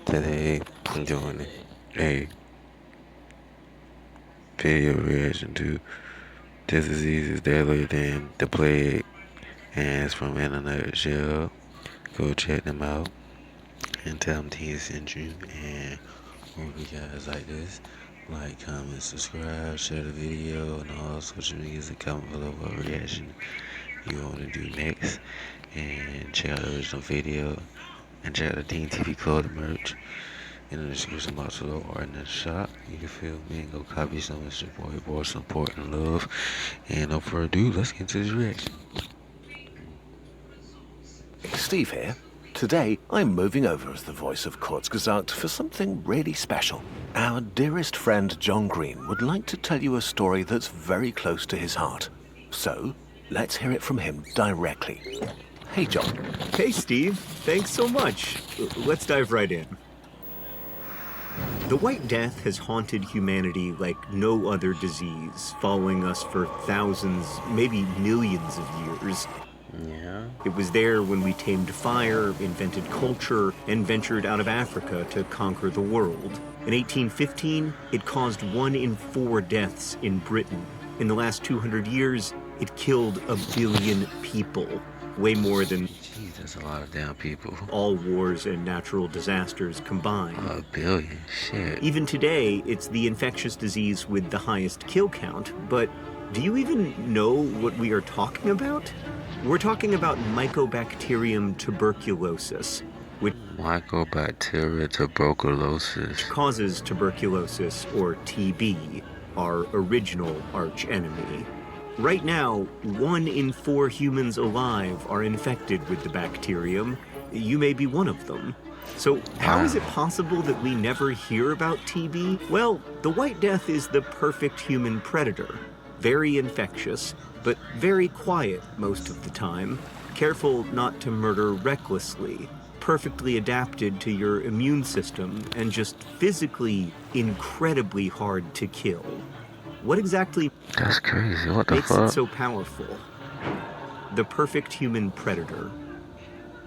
Today I'm doing a video reaction to This Disease is Deadlier than the Plague, and it's from Inanutshell. Go check them out and tell them T sent you. And hope you guys like this. Like, comment, subscribe, share the video, and all social medias, and comment below what reaction you want to do next. And check out the original video, and check out the Teen TV Clothing merch in the description box below or in the shop. You can feel me and go copy some of your boy, support and love. And no further ado, let's get into this reaction. Steve here. Today, I'm moving over as the voice of Kurzgesagt for something really special. Our dearest friend John Green would like to tell you a story that's very close to his heart. So, let's hear it from him directly. Hey, John. Hey, Steve. Thanks so much. Let's dive right in. The White Death has haunted humanity like no other disease, following us for thousands, maybe millions of years. Yeah. It was there when we tamed fire, invented culture, and ventured out of Africa to conquer the world. In 1815, it caused 1 in 4 deaths in Britain. In the last 200 years, it killed 1 billion people, way more than Jeez, that's a lot of damn people. all wars and natural disasters combined. 1 billion, shit. Even today, it's the infectious disease with the highest kill count, but do you even know what we are talking about? We're talking about Mycobacterium tuberculosis, which Mycobacteria tuberculosis causes tuberculosis, or TB, our original archenemy. Right now, 1 in 4 humans alive are infected with the bacterium. You may be one of them. So how is it possible that we never hear about TB? Well, the White Death is the perfect human predator. Very infectious, but very quiet most of the time. Careful not to murder recklessly. Perfectly adapted to your immune system, and just physically incredibly hard to kill. What exactly That's crazy. What the makes fuck? it so powerful? The perfect human predator.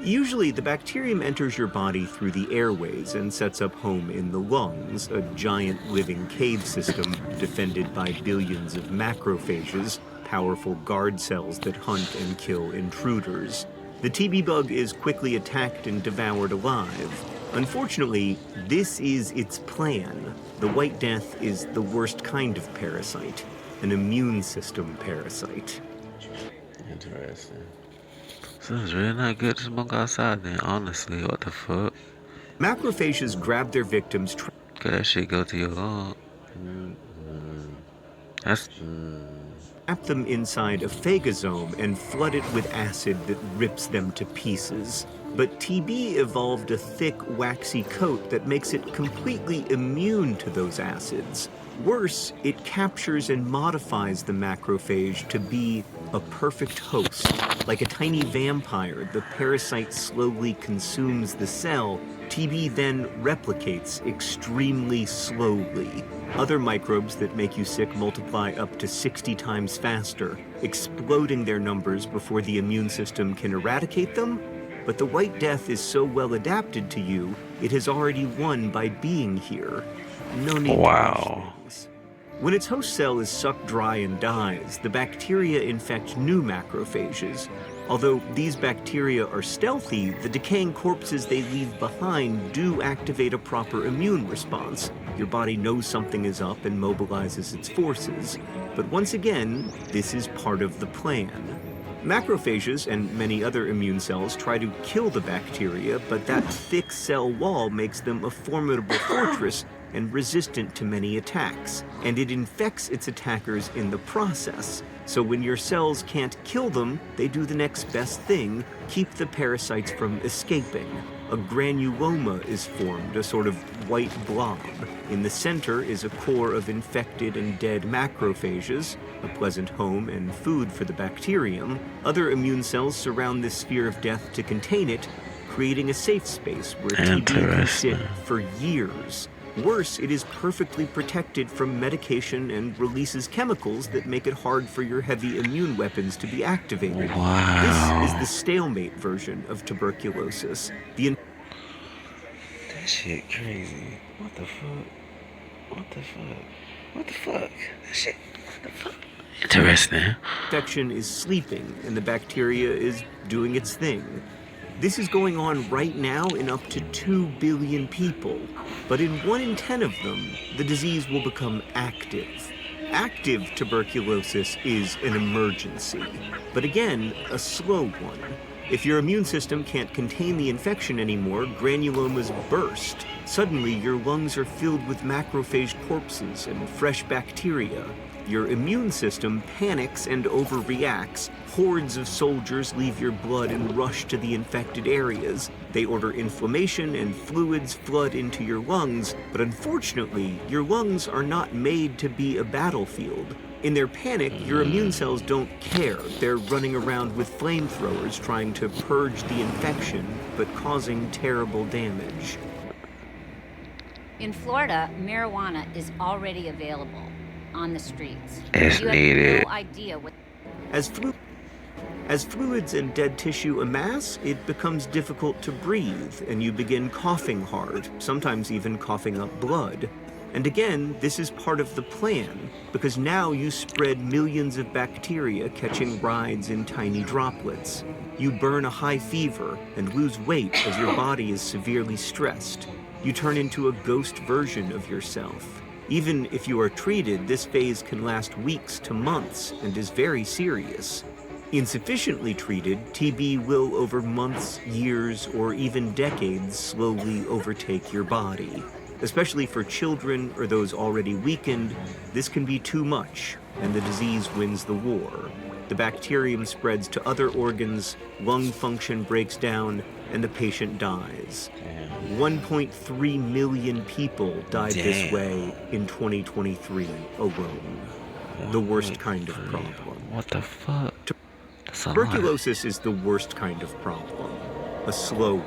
Usually, the bacterium enters your body through the airways and sets up home in the lungs, a giant living cave system defended by billions of macrophages, powerful guard cells that hunt and kill intruders. The TB bug is quickly attacked and devoured alive. Unfortunately, this is its plan. The White Death is the worst kind of parasite, an immune system parasite. Interesting. So it's really not good to smoke outside then, honestly. What the fuck? Macrophages grab their victims, Could that shit go to your lung? That's... trap them inside a phagosome, and flood it with acid that rips them to pieces. But TB evolved a thick, waxy coat that makes it completely immune to those acids. Worse, it captures and modifies the macrophage to be a perfect host. Like a tiny vampire, the parasite slowly consumes the cell. TB then replicates extremely slowly. Other microbes that make you sick multiply up to 60 times faster, exploding their numbers before the immune system can eradicate them. But the White Death is so well adapted to you, it has already won by being here. No need to rush things. When its host cell is sucked dry and dies, the bacteria infect new macrophages. Although these bacteria are stealthy, the decaying corpses they leave behind do activate a proper immune response. Your body knows something is up and mobilizes its forces. But once again, this is part of the plan. Macrophages and many other immune cells try to kill the bacteria, but that thick cell wall makes them a formidable fortress and resistant to many attacks, and it infects its attackers in the process. So when your cells can't kill them, they do the next best thing, keep the parasites from escaping. A granuloma is formed, a sort of white blob. In the center is a core of infected and dead macrophages, a pleasant home and food for the bacterium. Other immune cells surround this sphere of death to contain it, creating a safe space where TB can sit for years. Worse, it is perfectly protected from medication and releases chemicals that make it hard for your heavy immune weapons to be activated. Wow. This is the stalemate version of tuberculosis. That shit crazy. What the fuck? What the fuck? What the fuck? That shit. What the fuck? Interesting. Infection is sleeping and the bacteria is doing its thing. This is going on right now in up to 2 billion people, but in 1 in 10 of them, the disease will become active. Active tuberculosis is an emergency, but again, a slow one. If your immune system can't contain the infection anymore, granulomas burst. Suddenly, your lungs are filled with macrophage corpses and fresh bacteria. Your immune system panics and overreacts. Hordes of soldiers leave your blood and rush to the infected areas. They order inflammation and fluids flood into your lungs, but unfortunately, your lungs are not made to be a battlefield. In their panic, your immune cells don't care. They're running around with flamethrowers trying to purge the infection, but causing terrible damage. In Florida, marijuana is already available on the streets. It's You needed. have no idea what As fluids and dead tissue amass, it becomes difficult to breathe, and you begin coughing hard, sometimes even coughing up blood. And again, this is part of the plan, because now you spread millions of bacteria catching rides in tiny droplets. You burn a high fever and lose weight as your body is severely stressed. You turn into a ghost version of yourself. Even if you are treated, this phase can last weeks to months and is very serious. Insufficiently treated, TB will over months, years, or even decades slowly overtake your body. Especially for children or those already weakened, this can be too much, and the disease wins the war. The bacterium spreads to other organs, lung function breaks down, and the patient dies. 1.3 million people died this way in 2023 alone. The worst kind of problem. What the fuck? That's a lot. Tuberculosis is the worst kind of problem, a slow one.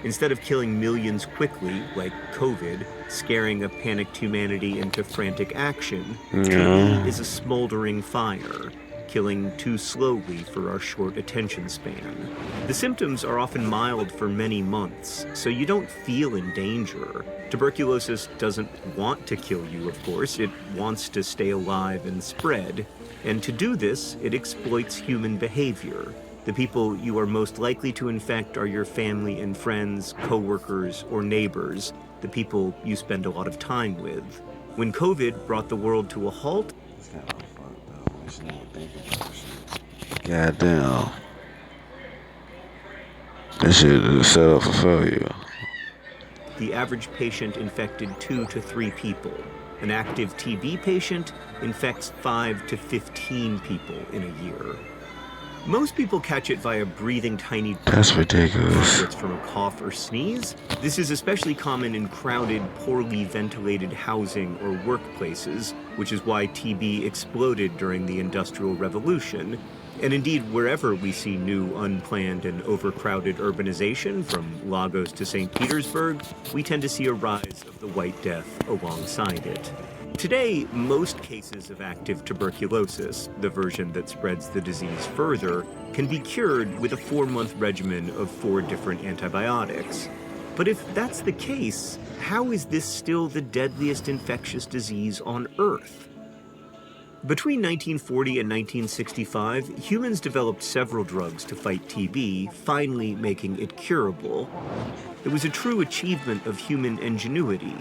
Instead of killing millions quickly, like COVID, scaring a panicked humanity into frantic action, TB is a smoldering fire, killing too slowly for our short attention span. The symptoms are often mild for many months, so you don't feel in danger. Tuberculosis doesn't want to kill you, of course. It wants to stay alive and spread. And to do this, it exploits human behavior. The people you are most likely to infect are your family and friends, coworkers, or neighbors, the people you spend a lot of time with. When COVID brought the world to a halt, Goddamn. This shit is set up for failure. the average patient infected 2 to 3 people. An active TB patient infects 5 to 15 people in a year. Most people catch it via breathing tiny That's ridiculous. droplets from a cough or sneeze. This is especially common in crowded, poorly ventilated housing or workplaces, which is why TB exploded during the Industrial Revolution. And indeed, wherever we see new, unplanned, and overcrowded urbanization, from Lagos to St. Petersburg, we tend to see a rise of the White Death alongside it. Today, most cases of active tuberculosis, the version that spreads the disease further, can be cured with a 4-month regimen of 4 different antibiotics. But if that's the case, how is this still the deadliest infectious disease on Earth? Between 1940 and 1965, humans developed several drugs to fight TB, finally making it curable. It was a true achievement of human ingenuity,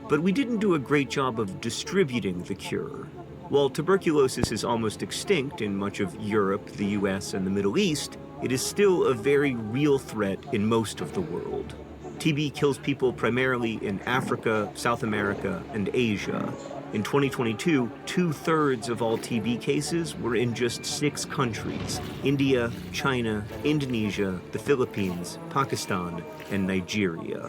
but we didn't do a great job of distributing the cure. While tuberculosis is almost extinct in much of Europe, the US, and the Middle East, it is still a very real threat in most of the world. TB kills people primarily in Africa, South America, and Asia. In 2022, 2/3 of all TB cases were in just 6 countries: India, China, Indonesia, the Philippines, Pakistan, and Nigeria.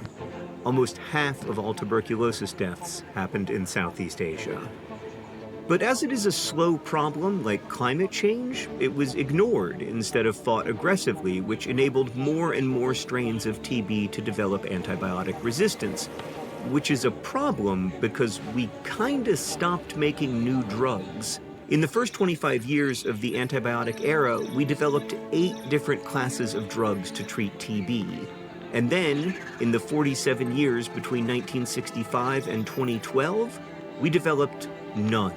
Almost half of all tuberculosis deaths happened in Southeast Asia. But as it is a slow problem like climate change, it was ignored instead of fought aggressively, which enabled more and more strains of TB to develop antibiotic resistance, which is a problem because we kinda stopped making new drugs. In the first 25 years of the antibiotic era, we developed 8 different classes of drugs to treat TB. And then, in the 47 years between 1965 and 2012, we developed none.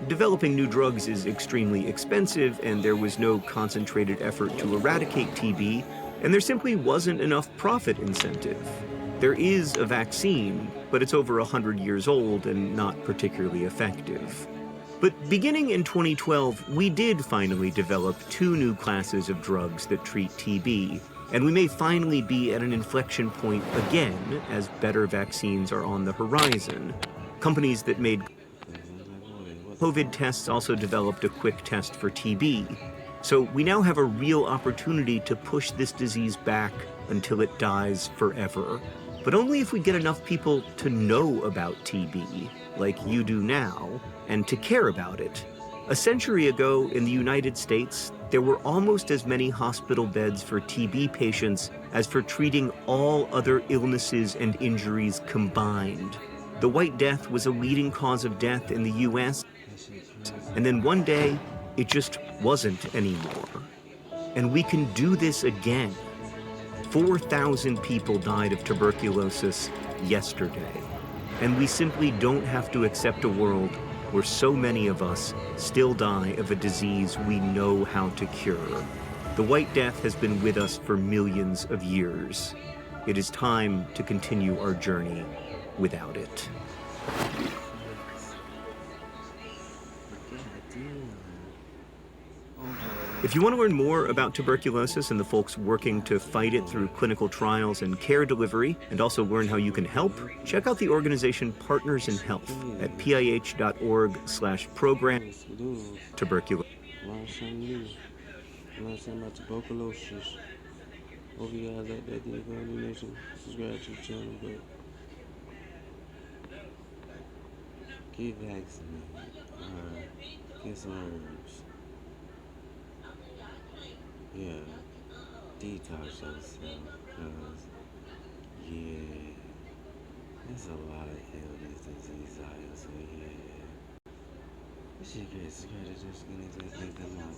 Developing new drugs is extremely expensive, and there was no concentrated effort to eradicate TB, and there simply wasn't enough profit incentive. There is a vaccine, but it's over 100 years old and not particularly effective. But beginning in 2012, we did finally develop 2 new classes of drugs that treat TB, and we may finally be at an inflection point again as better vaccines are on the horizon. Companies that made COVID tests also developed a quick test for TB. So we now have a real opportunity to push this disease back until it dies forever. But only if we get enough people to know about TB, like you do now, and to care about it. A century ago in the United States, there were almost as many hospital beds for TB patients as for treating all other illnesses and injuries combined. The White Death was a leading cause of death in the US, and then one day, it just wasn't anymore. And we can do this again. 4,000 people died of tuberculosis yesterday. And we simply don't have to accept a world where so many of us still die of a disease we know how to cure. The White Death has been with us for millions of years. It is time to continue our journey without it. If you want to learn more about tuberculosis and the folks working to fight it through clinical trials and care delivery, and also learn how you can help, check out the organization Partners in Health at pih.org/program tuberculosis. Learn something new. Learn something about tuberculosis. Hope you guys like that video. Subscribe to the channel, but get vaccinated. Get some herbs. Yeah, detox yourself, cause yeah, there's a lot of illness, disease out here, so yeah. This shit gets scratched, just gonna take them out.